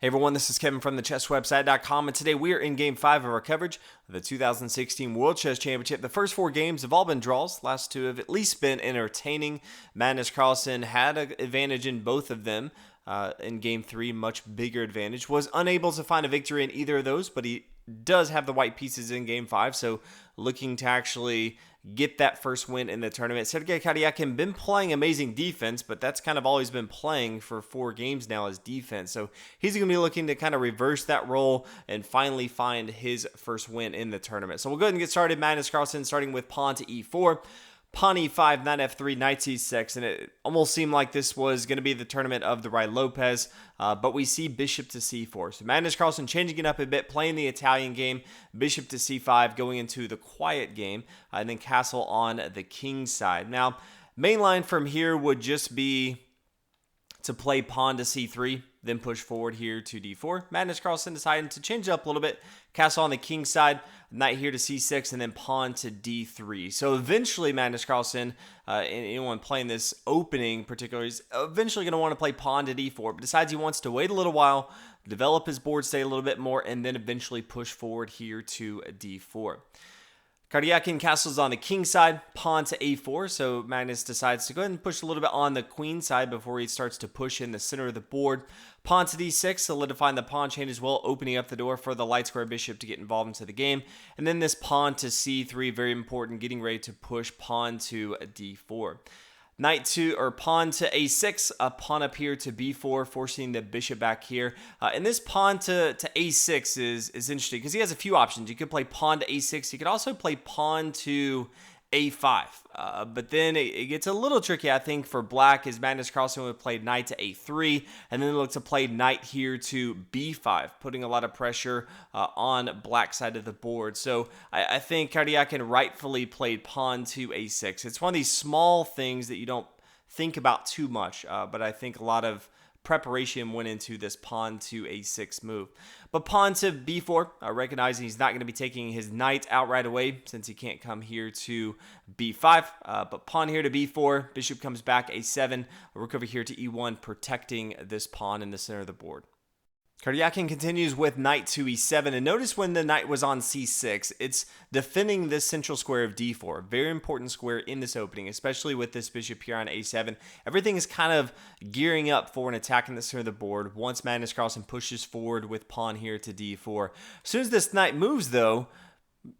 Hey everyone, this is Kevin from thechesswebsite.com, and today we are in Game 5 of our coverage of the 2016 World Chess Championship. The first 4 games have all been draws. Last 2 have at least been entertaining. Magnus Carlsen had an advantage in both of them. In Game 3, much bigger advantage. Was unable to find a victory in either of those, but he does have the white pieces in Game 5, so looking to actually get that first win in the tournament. Sergei Karjakin been playing amazing defense, but that's kind of always been playing for 4 games now as defense. So he's going to be looking to kind of reverse that role and finally find his first win in the tournament. So we'll go ahead and get started. Magnus Carlsen starting with pawn to e4. Pawn e5, knight f3, knight c6, and it almost seemed like this was going to be the tournament of the Ruy Lopez, but we see bishop to c4. So Magnus Carlsen changing it up a bit, playing the Italian game, bishop to c5, going into the quiet game, and then castle on the king side. Now, main line from here would just be to play pawn to c3, then push forward here to d4. Magnus Carlsen deciding to change it up a little bit, castle on the king side, knight here to c6, and then pawn to d3. So eventually Magnus Carlsen, and anyone playing this opening particularly, is eventually going to want to play pawn to d4, but decides he wants to wait a little while, develop his board state a little bit more, and then eventually push forward here to d4. Karjakin castles on the king side, pawn to a4, so Magnus decides to go ahead and push a little bit on the queen side before he starts to push in the center of the board. Pawn to d6, solidifying the pawn chain as well, opening up the door for the light square bishop to get involved into the game. And then this pawn to c3, very important, getting ready to push pawn to d4. Knight to, or pawn to a6, a pawn up here to b4, forcing the bishop back here. And this pawn to a6 is interesting because he has a few options. You could play pawn to a6. You could also play pawn to a5. But then it gets a little tricky, I think, for black, as Magnus Carlsen would play knight to a3, and then look to play knight here to b5, putting a lot of pressure on black side of the board. So I think Karjakin rightfully played pawn to a6. It's one of these small things that you don't think about too much, but I think a lot of preparation went into this pawn to a6 move. But pawn to b4, recognizing he's not going to be taking his knight out right away since he can't come here to b5. But pawn here to b4, bishop comes back a7, a rook over here to e1, protecting this pawn in the center of the board. Karjakin continues with knight to e7, and notice when the knight was on c6, it's defending this central square of d4. Very important square in this opening, especially with this bishop here on a7. Everything is kind of gearing up for an attack in the center of the board once Magnus Carlsen pushes forward with pawn here to d4. As soon as this knight moves, though,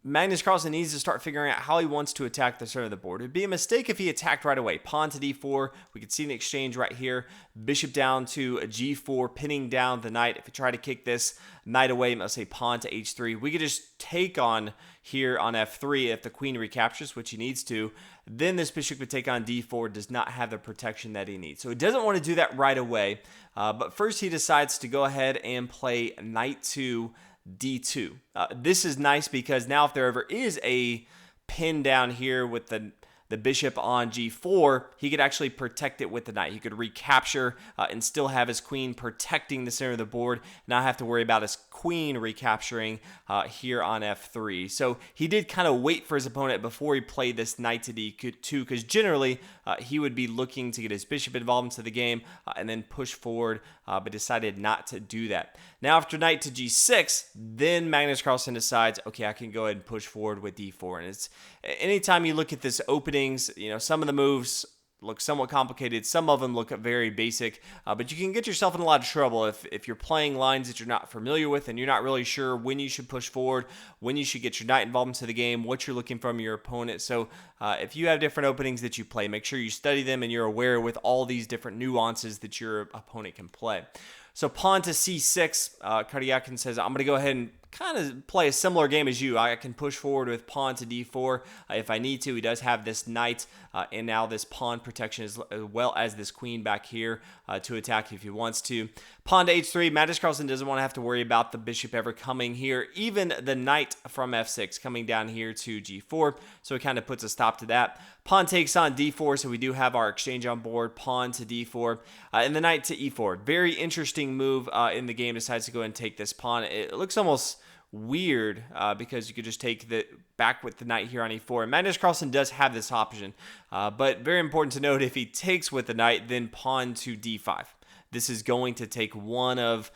Magnus Carlsen needs to start figuring out how he wants to attack the center of the board. It would be a mistake if he attacked right away. Pawn to d4. We could see an exchange right here. Bishop down to a g4, pinning down the knight. If we try to kick this knight away, let's say pawn to h3, we could just take on here on f3 if the queen recaptures, which he needs to. Then this bishop would take on d4, does not have the protection that he needs. So he doesn't want to do that right away. But first he decides to go ahead and play knight to d2. This is nice because now if there ever is a pin down here with the bishop on g4, he could actually protect it with the knight. He could recapture and still have his queen protecting the center of the board, not have to worry about his queen recapturing here on f3. So he did kind of wait for his opponent before he played this knight to d2, because generally he would be looking to get his bishop involved into the game and then push forward, but decided not to do that. Now after knight to g6, then Magnus Carlsen decides, okay, I can go ahead and push forward with d4. And it's anytime you look at this openings, you know, some of the moves look somewhat complicated. Some of them look very basic, but you can get yourself in a lot of trouble if you're playing lines that you're not familiar with and you're not really sure when you should push forward, when you should get your knight involved into the game, what you're looking from your opponent. So if you have different openings that you play, make sure you study them and you're aware with all these different nuances that your opponent can play. So pawn to c6, Karjakin says, I'm going to go ahead and kind of play a similar game as you. I can push forward with pawn to d4 if I need to. He does have this knight and now this pawn protection as well as this queen back here to attack if he wants to. Pawn to h3. Magnus Carlsen doesn't want to have to worry about the bishop ever coming here. Even the knight from f6 coming down here to g4. So it kind of puts a stop to that. Pawn takes on d4, so we do have our exchange on board. Pawn to d4 and the knight to e4. Very interesting move in the game. Decides to go and take this pawn. It looks almost weird because you could just take the back with the knight here on e4. And Magnus Carlsen does have this option, but very important to note, if he takes with the knight, then pawn to d5. this is going to take one of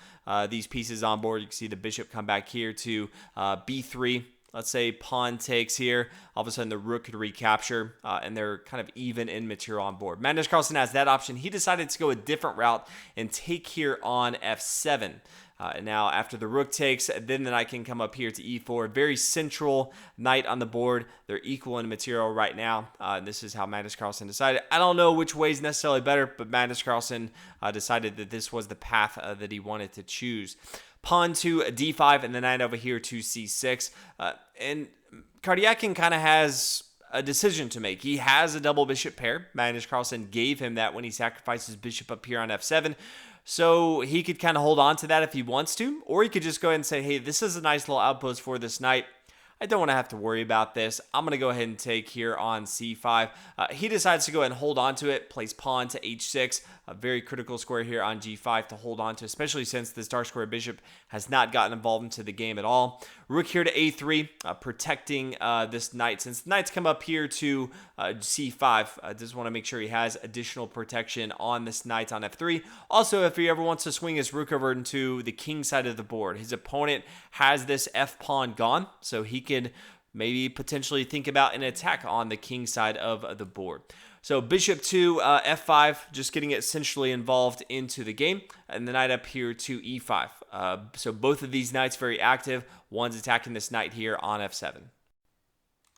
these pieces on board. You can see the bishop come back here to b3. Let's say pawn takes here. All of a sudden, the rook could recapture, and they're kind of even in material on board. Magnus Carlsen has that option. He decided to go a different route and take here on f7. And now after the rook takes, then the knight can come up here to e4. Very central knight on the board. They're equal in material right now. This is how Magnus Carlsen decided. I don't know which way is necessarily better, but Magnus Carlsen decided that this was the path that he wanted to choose. Pawn to d5 and the knight over here to c6. And Karjakin kind of has a decision to make. He has a double bishop pair. Magnus Carlsen gave him that when he sacrificed his bishop up here on f7. So he could kind of hold on to that if he wants to, or he could just go ahead and say, hey, this is a nice little outpost for this knight. I don't want to have to worry about this. I'm going to go ahead and take here on c5. He decides to go ahead and hold on to it, plays pawn to h6, a very critical square here on g5 to hold on to, especially since this dark square bishop has not gotten involved into the game at all. Rook here to a3, protecting this knight. Since the knights come up here to c5, just want to make sure he has additional protection on this knight on f3. Also, if he ever wants to swing his rook over into the king side of the board, his opponent has this f-pawn gone, so he can maybe potentially think about an attack on the king side of the board. So bishop to f5, just getting it essentially involved into the game, and the knight up here to e5. So both of these knights very active. One's attacking this knight here on f7.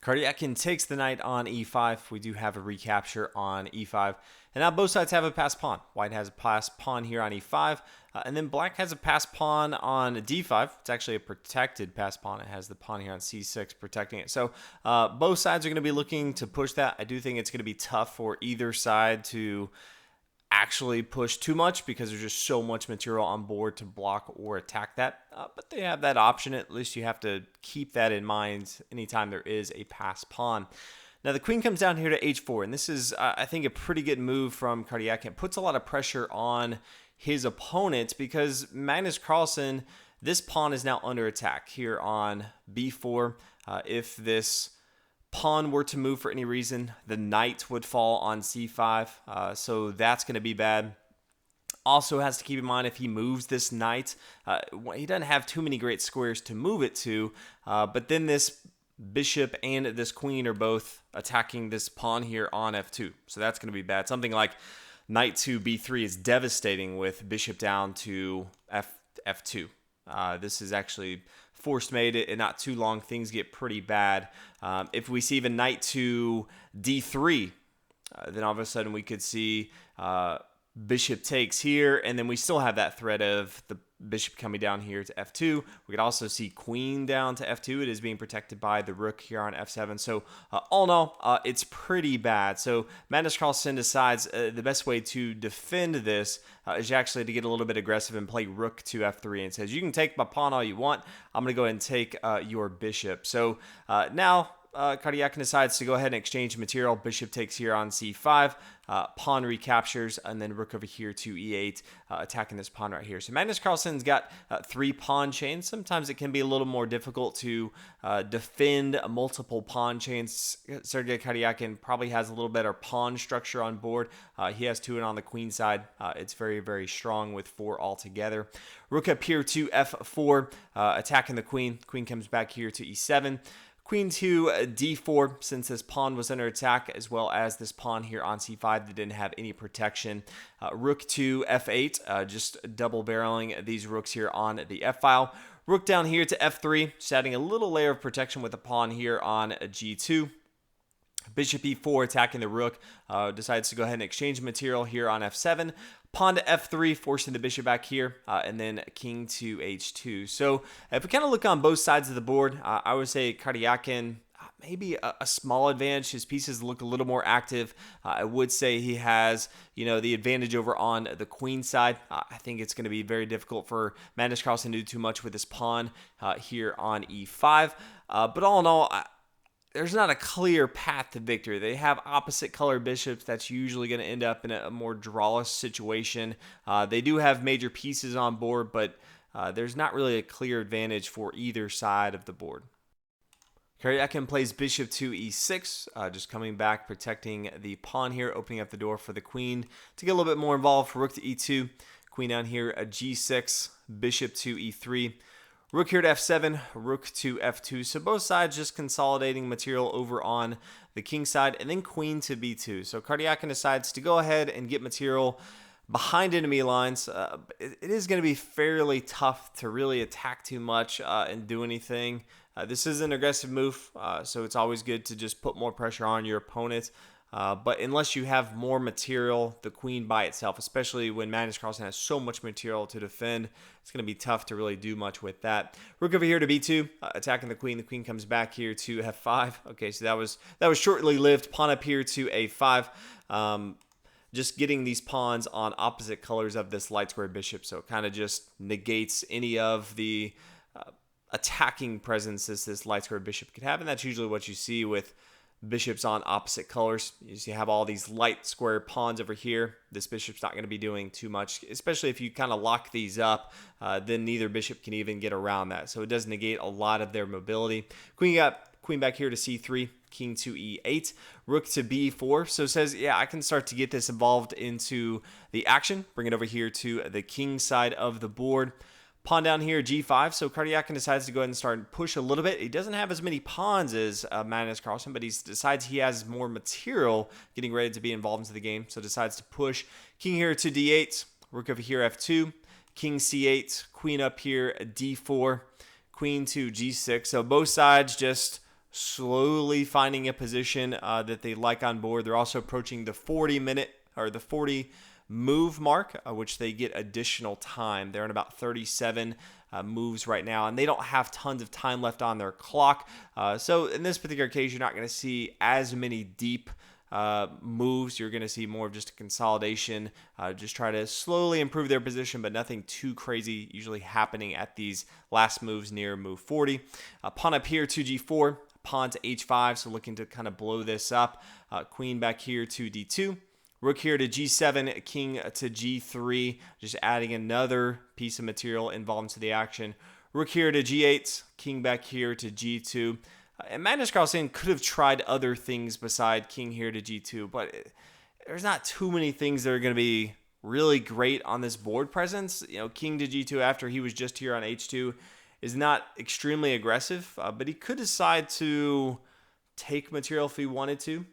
Karjakin takes the knight on e5. We do have a recapture on e5. And now both sides have a passed pawn. White has a passed pawn here on e5. And then black has a passed pawn on d5. It's actually a protected passed pawn. It has the pawn here on c6 protecting it. So both sides are going to be looking to push that. I do think it's going to be tough for either side to actually push too much because there's just so much material on board to block or attack that. But they have that option. At least you have to keep that in mind anytime there is a passed pawn. Now the queen comes down here to h4, and this is, I think, a pretty good move from Karjakin. It puts a lot of pressure on his opponent because Magnus Carlsen, this pawn is now under attack here on b4. If this pawn were to move for any reason, the knight would fall on c5, so that's going to be bad. Also has to keep in mind if he moves this knight, he doesn't have too many great squares to move it to, but then this bishop and this queen are both attacking this pawn here on f2, so that's going to be bad. Something like knight to b3 is devastating with bishop down to f2. This is actually forced mate it, and not too long, things get pretty bad. If we see even knight to d3, then all of a sudden we could see bishop takes here, and then we still have that threat of the bishop coming down here to f2. We could also see queen down to f2. It is being protected by the rook here on f7. So all in all, it's pretty bad. So Magnus Carlsen decides the best way to defend this is actually to get a little bit aggressive and play rook to f3 and says, you can take my pawn all you want. I'm going to go ahead and take your bishop. So now Karjakin decides to go ahead and exchange material. Bishop takes here on c5, pawn recaptures, and then rook over here to e8, attacking this pawn right here. So Magnus Carlsen's got 3 pawn chains. Sometimes it can be a little more difficult to defend multiple pawn chains. Sergei Karjakin probably has a little better pawn structure on board. He has 2 and on the queen side. It's very, very strong with 4 altogether. Rook up here to f4, attacking the queen. Queen comes back here to e7. Queen to d4, since this pawn was under attack, as well as this pawn here on c5 that didn't have any protection. Rook to f8, just double barreling these rooks here on the f-file. Rook down here to f3, just adding a little layer of protection with the pawn here on g2. Bishop e4, attacking the rook, decides to go ahead and exchange material here on f7. Pawn to f3, forcing the bishop back here, and then king to h2. So if we kind of look on both sides of the board, I would say Karjakin, maybe a small advantage. His pieces look a little more active. I would say he has, the advantage over on the queen side. I think it's going to be very difficult for Magnus Carlsen to do too much with his pawn here on e5. But all in all, there's not a clear path to victory. They have opposite color bishops. That's usually going to end up in a more drawless situation. They do have major pieces on board, but there's not really a clear advantage for either side of the board. Karjakin plays bishop to e6, just coming back, protecting the pawn here, opening up the door for the queen to get a little bit more involved. Rook to e2. Queen down here, a g6, bishop to e3. Rook here to f7, rook to f2. So both sides just consolidating material over on the king side, and then queen to b2. So Karjakin decides to go ahead and get material behind enemy lines. It is going to be fairly tough to really attack too much and do anything. This is an aggressive move, so it's always good to just put more pressure on your opponent. But unless you have more material, the queen by itself, especially when Magnus Carlsen has so much material to defend, it's going to be tough to really do much with that. Rook over here to b2, attacking the queen. The queen comes back here to f5. Okay, so that was shortly lived. Pawn up here to a5. Just getting these pawns on opposite colors of this light square bishop, so it kind of just negates any of the attacking presence this light square bishop could have, and that's usually what you see with bishops on opposite colors. You have all these light square pawns over here. This bishop's not going to be doing too much, especially if you kind of lock these up. Then neither bishop can even get around that, so it does negate a lot of their mobility. Queen back here to c3, king to e8, rook to b4. So it says, yeah, I can start to get this involved into the action. Bring it over here to the king side of the board. Pawn down here, g5. So Karjakin decides to go ahead and start and push a little bit. He doesn't have as many pawns as Magnus Carlsen, but he decides he has more material getting ready to be involved into the game. So decides to push. King here to d8, rook over here, f2, king c8, queen up here, d4, queen to g6. So both sides just slowly finding a position that they like on board. They're also approaching the 40-minute or the 40 move mark, which they get additional time. They're in about 37 moves right now, and they don't have tons of time left on their clock. So in this particular case, you're not going to see as many deep moves. You're going to see more of just a consolidation, just try to slowly improve their position, but nothing too crazy usually happening at these last moves near move 40. Pawn up here to g4, pawn to h5, so looking to kind of blow this up. Queen back here to d2. Rook here to g7, king to g3, just adding another piece of material involved into the action. Rook here to g8, king back here to g2. And Magnus Carlsen could have tried other things beside king here to g2, but there's not too many things that are going to be really great on this board presence. You know, king to g2 after he was just here on h2 is not extremely aggressive, but he could decide to take material if he wanted to.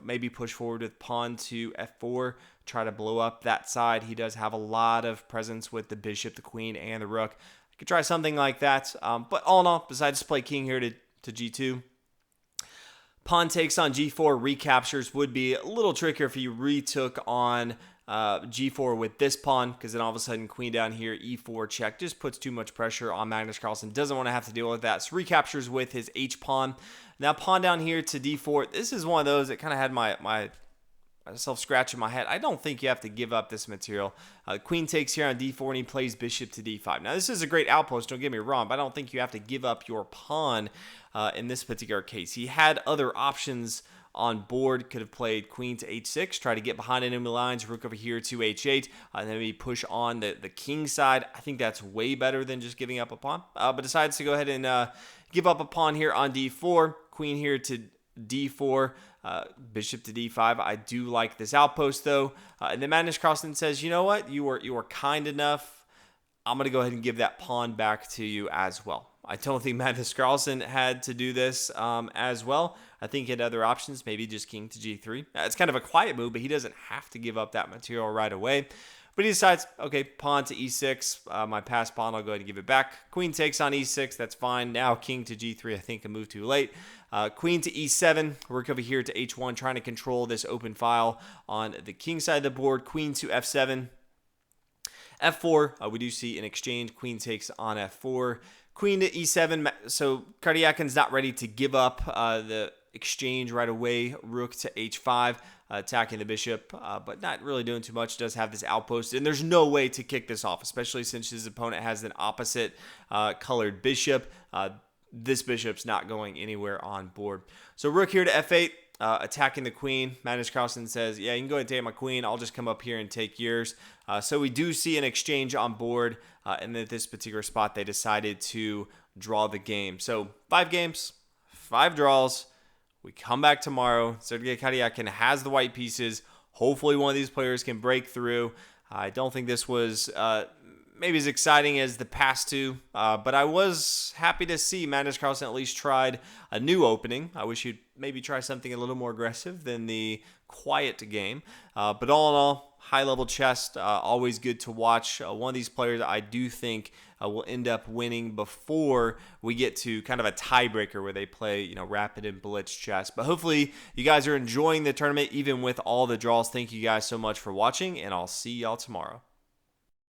Maybe push forward with pawn to f4, try to blow up that side. He does have a lot of presence with the bishop, the queen, and the rook. I could try something like that. But all in all, besides play king here to g2, pawn takes on g4, recaptures would be a little trickier if he retook on g4 with this pawn, because then all of a sudden queen down here, e4 check, just puts too much pressure on Magnus Carlsen. Doesn't want to have to deal with that. So recaptures with his h-pawn. Now pawn down here to d4. This is one of those that kind of had myself scratching my head. I don't think you have to give up this material. Queen takes here on d4, and he plays bishop to d5. Now this is a great outpost, don't get me wrong, but I don't think you have to give up your pawn in this particular case. He had other options on board. Could have played queen to h6, try to get behind enemy lines, rook over here to h8, and then maybe push on the king side. I think that's way better than just giving up a pawn, but decides to go ahead and give up a pawn here on d4, queen here to d4, bishop to d5. I do like this outpost though, and then Magnus Carlsen says, you know what, you were kind enough, I'm going to go ahead and give that pawn back to you as well. I don't think Magnus Carlsen had to do this as well. I think he had other options, maybe just king to g3. It's kind of a quiet move, but he doesn't have to give up that material right away. But he decides, okay, pawn to e6, my passed pawn, I'll go ahead and give it back. Queen takes on e6, that's fine. Now king to g3, I think a move too late. Queen to e7, rook over here to h1, trying to control this open file on the king side of the board. Queen to f7. f4, we do see an exchange. Queen takes on f4. Queen to e7, so Karjakin's not ready to give up the exchange right away. Rook to h5, attacking the bishop, but not really doing too much. Does have this outpost, and there's no way to kick this off, especially since his opponent has an opposite colored bishop. This bishop's not going anywhere on board. So rook here to f8, attacking the queen. Magnus Carlsen says, yeah, you can go ahead and take my queen. I'll just come up here and take yours. So we do see an exchange on board, and at this particular spot, they decided to draw the game. So 5 games, 5 draws. We come back tomorrow. Sergei Karjakin has the white pieces. Hopefully one of these players can break through. I don't think this was maybe as exciting as the past two, but I was happy to see Magnus Carlsen at least tried a new opening. I wish he'd maybe try something a little more aggressive than the quiet game. But all in all, high-level chess, always good to watch. One of these players I do think will end up winning before we get to kind of a tiebreaker where they play, rapid and blitz chess. But hopefully you guys are enjoying the tournament even with all the draws. Thank you guys so much for watching, and I'll see y'all tomorrow.